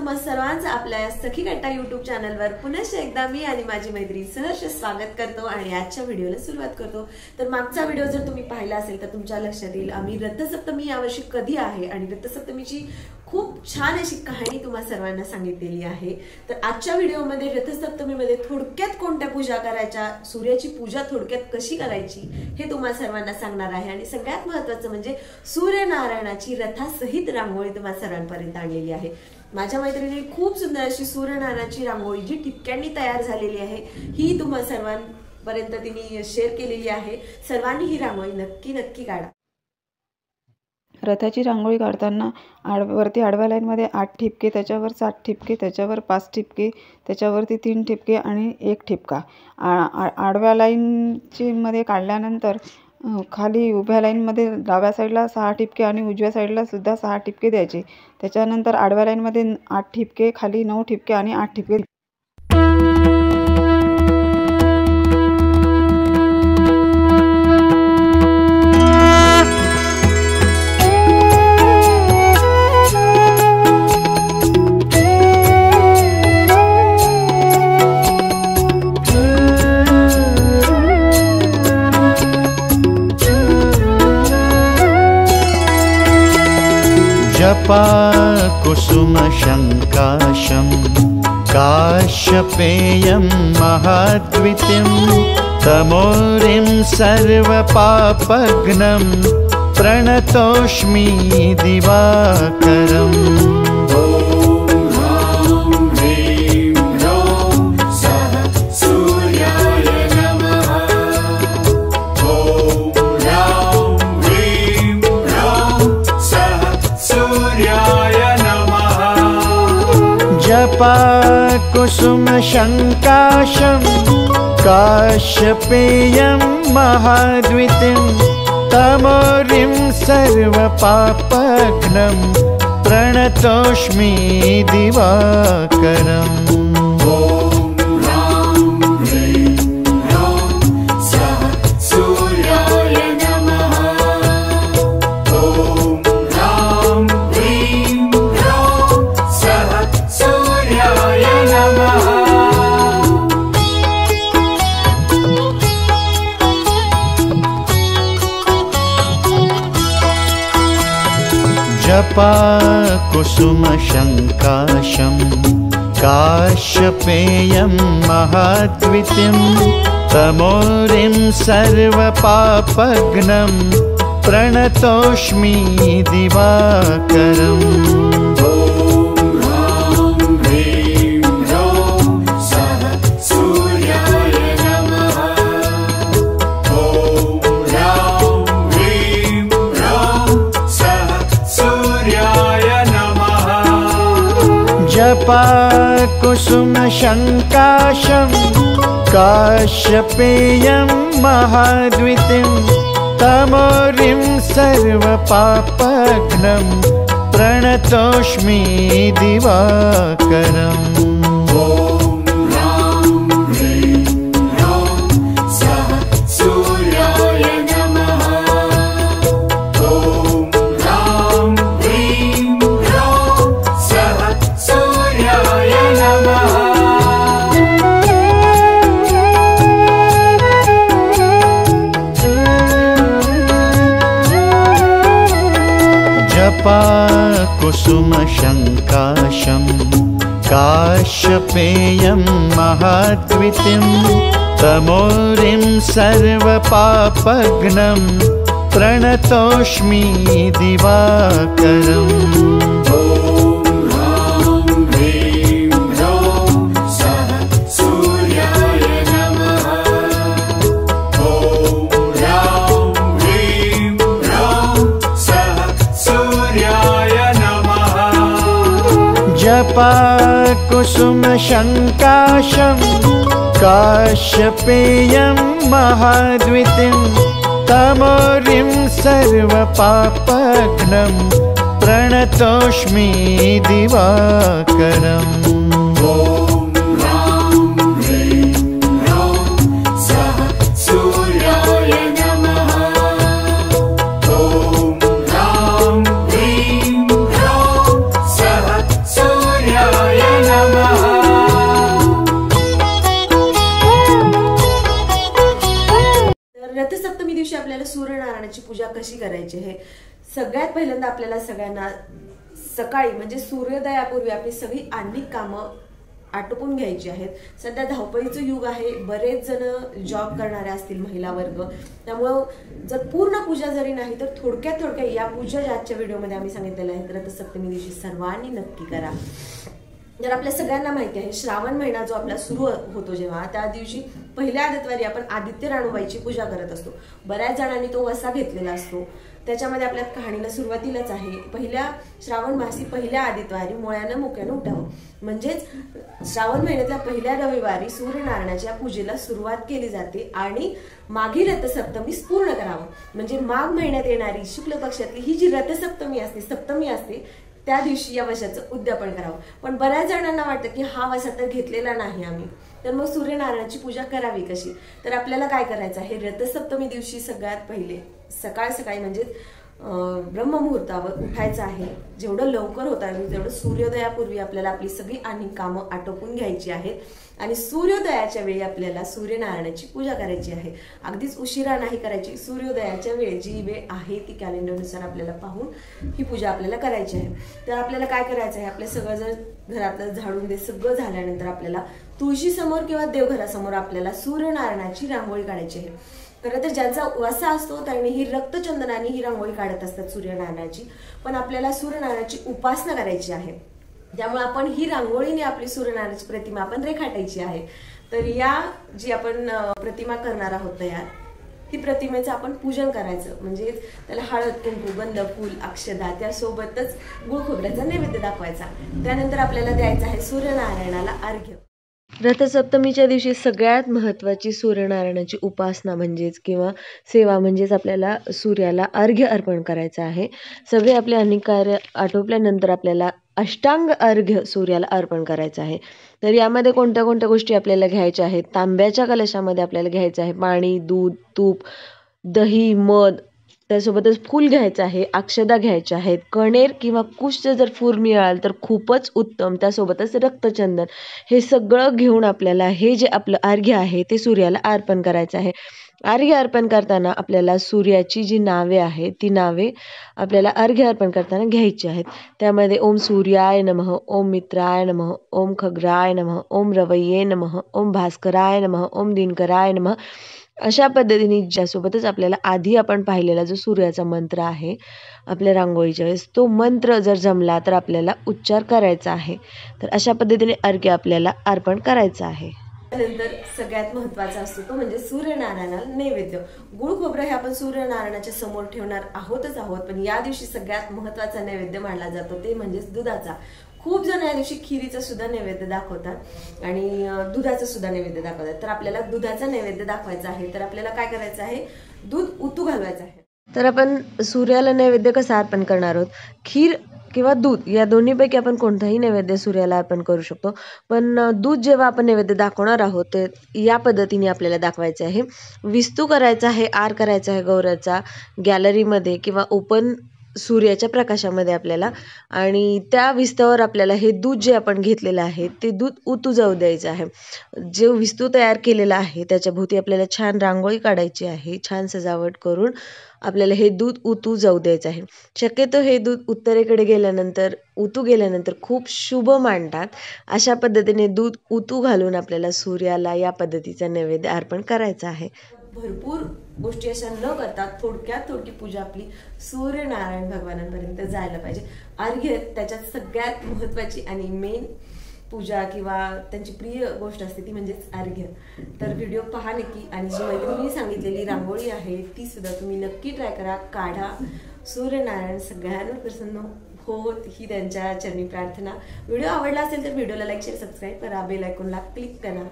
तुम्हा सर्वांचं आपल्या सखी कट्टा YouTube चॅनलवर पुन्हा एकदा मी आणि माझी मैत्रीण सहर्ष स्वागत करतो आणि आजच्या व्हिडिओला सुरुवात करतो। तर मागचा व्हिडिओ जर तुम्ही पाहिला असेल तर तुमच्या लक्षात येईल आम्ही रथसप्तमी यावर्षी कधी आहे आणि रथसप्तमीची खूप छान अशी कहाणी तुम्हा सर्वांना सांगितलेली आहे। तर आजच्या व्हिडिओमध्ये रथसप्तमीमध्ये थोडक्यात कोणत्या पूजा करायच्या, सूर्याची पूजा थोडक्यात कशी करायची हे तुम्हा सर्वांना सांगणार आहे आणि सगळ्यात महत्त्वाचं म्हणजे सूर्यनारायणाची रथासहित रांगोळी तुम्हा सर्वांपर्यंत आणलेली आहे। माझ्या मैत्रिणीने खूप सुंदर अशी सूर्यनारायणाची रांगोळी जी ठिपक्यांनी तयार झालेली आहे ही तुम्हा सर्वांपर्यंत तिने शेअर केलेली आहे। सर्वांनी ही रांगोळी नक्की काढा। रथाची रांगोळी काढताना वरती आडव्या लाईनमध्ये 8 ठिपके, त्याच्यावर 7 ठिपके, त्याच्यावर 5 ठिपके, त्याच्यावरती 3 ठिपके आणि 1 ठिपका। आडव्या लाईनची मध्ये काढल्यानंतर खाली उभ्या लाईनमध्ये डाव्या साईडला 6 ठिपके आणि उजव्या साईडला सुद्धा 6 ठिपके द्यायचे। त्याच्यानंतर आडव्या लाईनमध्ये 8 ठिपके, खाली 9 ठिपके आणि 8 ठिपके। जपा कुसुम शंकाशं काश्यपेयं महाद्वितीं तमोरिं सर्वपापघ्नं प्रणतोष्मि दिवाकरम्। जपा कुसुम शंकाशं काश्यपेयं महाद्वितीं तमोरिं सर्वपापघ्नं प्रणतोष्मि दिवाकरम्। जपा कुसुम शंकाशं काश्यपेयं महाद्वितीं तमोरिं सर्वपापघ्नं प्रणतोष्मि दिवाकरम्। जपा कुसुम शंकाशं काश्यपेयं महाद्वितीं तमोरिं सर्वपापघ्नं प्रणतोष्मि दिवाकरम्। जपा कुसुम शंकाशं काश्यपेयं महाद्वितीं तमोरिं सर्वपापघ्नं प्रणतोष्मि दिवाकरम्। जपा कुसुम शंकाशं काश्यपेयं महाद्वितीं तमोरिं सर्वपापघ्नं प्रणतोष्मि दिवाकरम्। Surya सूर्यनारायणाची पूजा कशी करायची हे सगळ्यात पहिल्यांदा आपल्याला सगळ्यांना सकाळी म्हणजे सूर्योदयापूर्वी आपली सगळी अनेक कामं आटोपून घ्यायची आहेत. सध्या धावपळीचं युग आहे, बरेच जण जॉब करणारे असतील महिला वर्ग, त्यामुळं जर पूर्ण पूजा जरी नाही तर थोडक्यात या पूजा आजच्या व्हिडिओमध्ये आम्ही सांगितलेल्या आहेत रथसप्तमी दिवशी सर्वांनी नक्की करा. तर आपल्या सगळ्यांना माहिती आहे श्रावण महिना जो आपला सुरू होतो जेव्हा त्या दिवशी पहिल्या आदित्यवारी आपण आदित्य राणूबाईची पूजा करत असतो. बऱ्याच जणांनी तो वसा घेतलेला असतो. त्याच्यामध्ये आपल्या कहाणीला सुरुवातीलाच आहे पहिल्या श्रावण मासी पहिल्या आदित्यवारी मुळ्यानं मुक्यानं उठावं, म्हणजेच श्रावण महिन्यातल्या पहिल्या रविवारी सूर्यनारायणाच्या पूजेला सुरुवात केली जाते आणि माघी रथसप्तमीस पूर्ण करावं. म्हणजे माघ महिन्यात येणारी शुक्ल पक्षातली ही जी रथसप्तमी असते सप्तमी असते त्या दिवशी या वशाचं उद्यापन करावं. पण बऱ्याच जणांना वाटतं की हा वसा तर घेतलेला नाही आम्ही, तर मग सूर्यनारायणाची पूजा करावी कशी. तर आपल्याला काय करायचं आहे रथसप्तमी दिवशी सगळ्यात पहिले सकाळी म्हणजे ब्रह्ममुहूर्तावर उठायचं आहे. जेवढं लवकर होता येईल तेवढं सूर्योदयापूर्वी आपल्याला आपली सगळी अनेक कामं आटोपून घ्यायची आहेत आणि सूर्योदयाच्या वेळी आपल्याला सूर्यनारायणाची पूजा करायची आहे. अगदीच उशिरा नाही करायची, सूर्योदयाच्या वेळी जी वेळ आहे ती कॅलेंडरनुसार आपल्याला पाहून ही पूजा आपल्याला करायची आहे. तर आपल्याला काय करायचं आहे आपलं सगळं जर घरातलं झाडून दे सगळं झाल्यानंतर आपल्याला तुळशी समोर किंवा देवघरासमोर आपल्याला सूर्यनारायणाची रांगोळी काढायची आहे. खरं तर ज्यांचा वसा असतो त्यांनी ही रक्तचंदनाने ही रांगोळी काढत असतात सूर्यनारायणाची, पण आपल्याला सूर्यनारायणाची उपासना करायची आहे त्यामुळे आपण ही रांगोळीने आपली सूर्यनारायणाची प्रतिमा आपण रेखाटायची आहे. तर या जी आपण प्रतिमा करणार आहोत तयार ही प्रतिमेचं आपण पूजन करायचं, म्हणजे त्याला हळद कुंकू गंध फूल अक्षदा त्यासोबतच गुळ खोबऱ्याचा नैवेद्य दाखवायचा. त्यानंतर आपल्याला द्यायचं आहे सूर्यनारायणाला अर्घ्य. रथसप्तमीच्या दिवशी सगळ्यात महत्त्वाची सूर्यनारायणाची उपासना म्हणजेच किंवा सेवा म्हणजेच आपल्याला सूर्याला अर्घ्य अर्पण करायचं आहे. सगळे आपले अनेक कार्य आटोपल्यानंतर आपल्याला अष्टांग अर्घ्य सूर्याला अर्पण करायचं आहे. तर यामध्ये कोणत्या कोणत्या गोष्टी आपल्याला घ्यायच्या आहेत. तांब्याच्या कलशामध्ये आपल्याला घ्यायचं आहे पाणी, दूध, तूप, दही, मध, त्यासोबतच फूल घ्यायचं आहे, अक्षदा घ्यायच्या आहेत, कणेर किंवा कुशचं जर फूल मिळाल तर खूपच उत्तम, त्यासोबतच रक्तचंदन हे सगळं घेऊन आपल्याला हे जे आपलं अर्घ्य आहे ते सूर्याला अर्पण करायचं आहे. अर्घ्य अर्पण करताना आपल्याला सूर्याची जी नावे आहेत ती नावे आपल्याला अर्घ्य अर्पण करताना घ्यायची आहेत. त्यामध्ये ओम सूर्याय नमः, ओम मित्राय नमः, ओम खग्राय नमः, ओम रवये नमः, ओम भास्कराय नमः, ओम दिनकराय नमः अशा पद्धतीने ज्यासोबतच आपल्याला आधी आपण पाहिलेला जो सूर्याचा मंत्र आहे आपल्या रांगोळीच्या वेळेस तो मंत्र जर जमला तर आपल्याला उच्चार करायचा आहे. तर अशा पद्धतीने अर्घ्य आपल्याला अर्पण करायचं आहे. त्यानंतर सगळ्यात महत्त्वाचा असतो तो म्हणजे सूर्यनारायणाला नैवेद्य. गुळ खोबरं हे आपण सूर्यनारायणाच्या समोर ठेवणार आहोत, पण या दिवशी सगळ्यात महत्त्वाचा नैवेद्य मानला जातो ते म्हणजेच दुधाचा. खूप जण या दिवशी खिरीचा सुद्धा नैवेद्य दाखवतात आणि दुधाचा सुद्धा नैवेद्य दाखवतात. तर आपल्याला दुधाचा नैवेद्य दाखवायचा आहे. तर आपल्याला काय करायचं आहे दूध उतू घालवायचं आहे. तर आपण सूर्याला नैवेद्य कसा अर्पण करणार आहोत. खीर किंवा दूध या दोन्हीपैकी आपण कोणताही नैवेद्य सूर्याला अर्पण करू शकतो, पण दूध जेव्हा आपण नैवेद्य दाखवणार आहोत तर या पद्धतीने आपल्याला दाखवायचं आहे. विस्तू करायचा आहे, आर करायचा आहे गौऱ्याचा गॅलरीमध्ये किंवा ओपन सूर्याच्या प्रकाशामध्ये आपल्याला, आणि त्या विस्तावर आपल्याला हे दूध जे आपण घेतलेलं आहे ते दूध उतू जाऊ द्यायचं आहे. जे विस्तू तयार केलेला आहे त्याच्या भोवती आपल्याला छान रांगोळी काढायची आहे. छान सजावट करून आपल्याला हे दूध उतू जाऊ द्यायचं आहे. शक्यतो हे दूध उत्तरेकडे गेल्यानंतर उतू गेल्यानंतर खूप शुभ मानतात. अशा पद्धतीने दूध उतू घालून आपल्याला सूर्याला या पद्धतीचा नैवेद्य अर्पण करायचा आहे. भरपूर गोष्टी अशा न करता थोडकी पूजा आपली सूर्यनारायण भगवानांपर्यंत जायला पाहिजे. अर्घ्य त्याच्यात सगळ्यात महत्त्वाची आणि मेन पूजा किंवा त्यांची प्रिय गोष्ट असते ती म्हणजेच अर्घ्य. तर व्हिडिओ पहा नक्की आणि जी मैत्रिणी सांगितलेली रांगोळी आहे ती सुद्धा तुम्ही नक्की ट्राय करा, काढा. सूर्यनारायण सगळ्यांना प्रसन्न होत ही त्यांच्या चरणी प्रार्थना. व्हिडिओ आवडला असेल तर व्हिडिओला लाईक शेअर सबस्क्राईब करा, बेल आयकॉनला क्लिक करा.